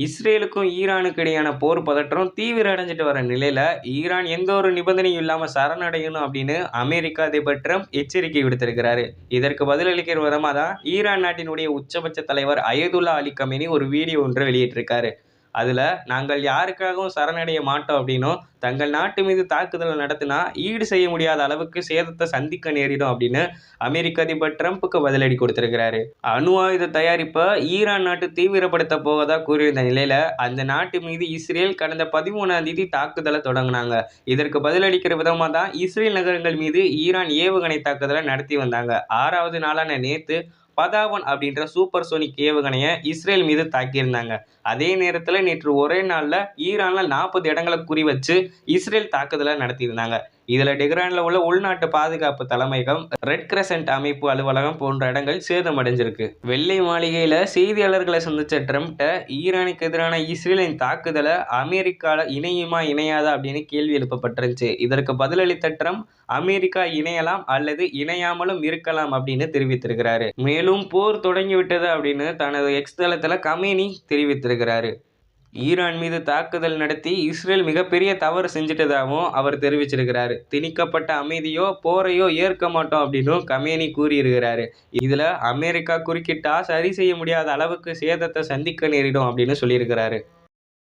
இஸ்ரேலுக்கும் ஈரானுக்கு இடையான போர் பதற்றம் தீவிரம் அடைஞ்சிட்டு வர நிலையில, ஈரான் எந்த ஒரு நிபந்தனையும் இல்லாம சரணடையணும் அப்படின்னு அமெரிக்க அதிபர் ட்ரம்ப் எச்சரிக்கை விடுத்திருக்கிறாரு. இதற்கு பதிலளிக்கிற விதமா தான் ஈரான் நாட்டினுடைய உச்சபட்ச தலைவர் அயதுல்லா அலி கமேனி ஒரு வீடியோ ஒன்றை வெளியிட்டிருக்காரு. அதுல நாங்கள் யாருக்காகவும் சரணடைய மாட்டோம் அப்படின்னும், தங்கள் நாட்டு மீது தாக்குதல் நடத்தினா ஈடு செய்ய முடியாத அளவுக்கு சேதத்தை சந்திக்க நேரிடும் அப்படின்னு அமெரிக்க அதிபர் ட்ரம்புக்கு பதிலடி கொடுத்திருக்கிறாரு. அணு ஆயுத தயாரிப்பை ஈரான் நாட்டு தீவிரப்படுத்த போவதா கூறியிருந்த நிலையில, அந்த நாட்டு மீது இஸ்ரேல் கடந்த 13ஆம் தேதி தாக்குதலை தொடங்கினாங்க. இதற்கு பதிலளிக்கிற விதமா தான் இஸ்ரேல் நகரங்கள் மீது ஈரான் ஏவுகணை தாக்குதலை நடத்தி வந்தாங்க. 6வது நாளான நேத்து பதாவன் அப்படின்ற சூப்பர்சோனிக் ஏவுகணைய இஸ்ரேல் மீது தாக்கியிருந்தாங்க. அதே நேரத்துல நேற்று ஒரே நாள்ல ஈரான்ல 40 இடங்களை குறி வச்சு இஸ்ரேல் தாக்குதலை நடத்தியிருந்தாங்க. இதுல டெஹ்ரான்ல உள்ள உள்நாட்டு பாதுகாப்பு தலைமையகம், ரெட் கிரசன்ட் அமைப்பு அலுவலகம் போன்ற இடங்கள் சேதமடைஞ்சிருக்கு. வெள்ளை மாளிகையில செய்தியாளர்களை சந்திச்ச ட்ரம்ப்ட ஈரானுக்கு எதிரான இஸ்ரேலின் தாக்குதலை அமெரிக்கால இணையுமா இணையாதா அப்படின்னு கேள்வி எழுப்பப்பட்டிருந்துச்சு. இதற்கு பதிலளித்த ட்ரம்ப், அமெரிக்கா இணையலாம் அல்லது இணையாமலும் இருக்கலாம் அப்படின்னு தெரிவித்திருக்கிறாரு. மேலும் போர் தொடங்கிவிட்டது அப்படின்னு தனது எக்ஸ் தளத்துல கமேனி தெரிவித்திருக்கிறாரு. ஈரான் மீது தாக்குதல் நடத்தி இஸ்ரேல் மிகப்பெரிய தவறு செஞ்சிட்டதாகவும் அவர் தெரிவிச்சிருக்கிறாரு. திணிக்கப்பட்ட அமைதியோ போரையோ ஏற்க மாட்டோம் அப்படின்னும் கமேனி கூறியிருக்கிறாரு. இதுல அமெரிக்கா குறுக்கிட்டா சரி செய்ய முடியாத அளவுக்கு சேதத்தை சந்திக்க நேரிடும் அப்படின்னு சொல்லியிருக்கிறாரு.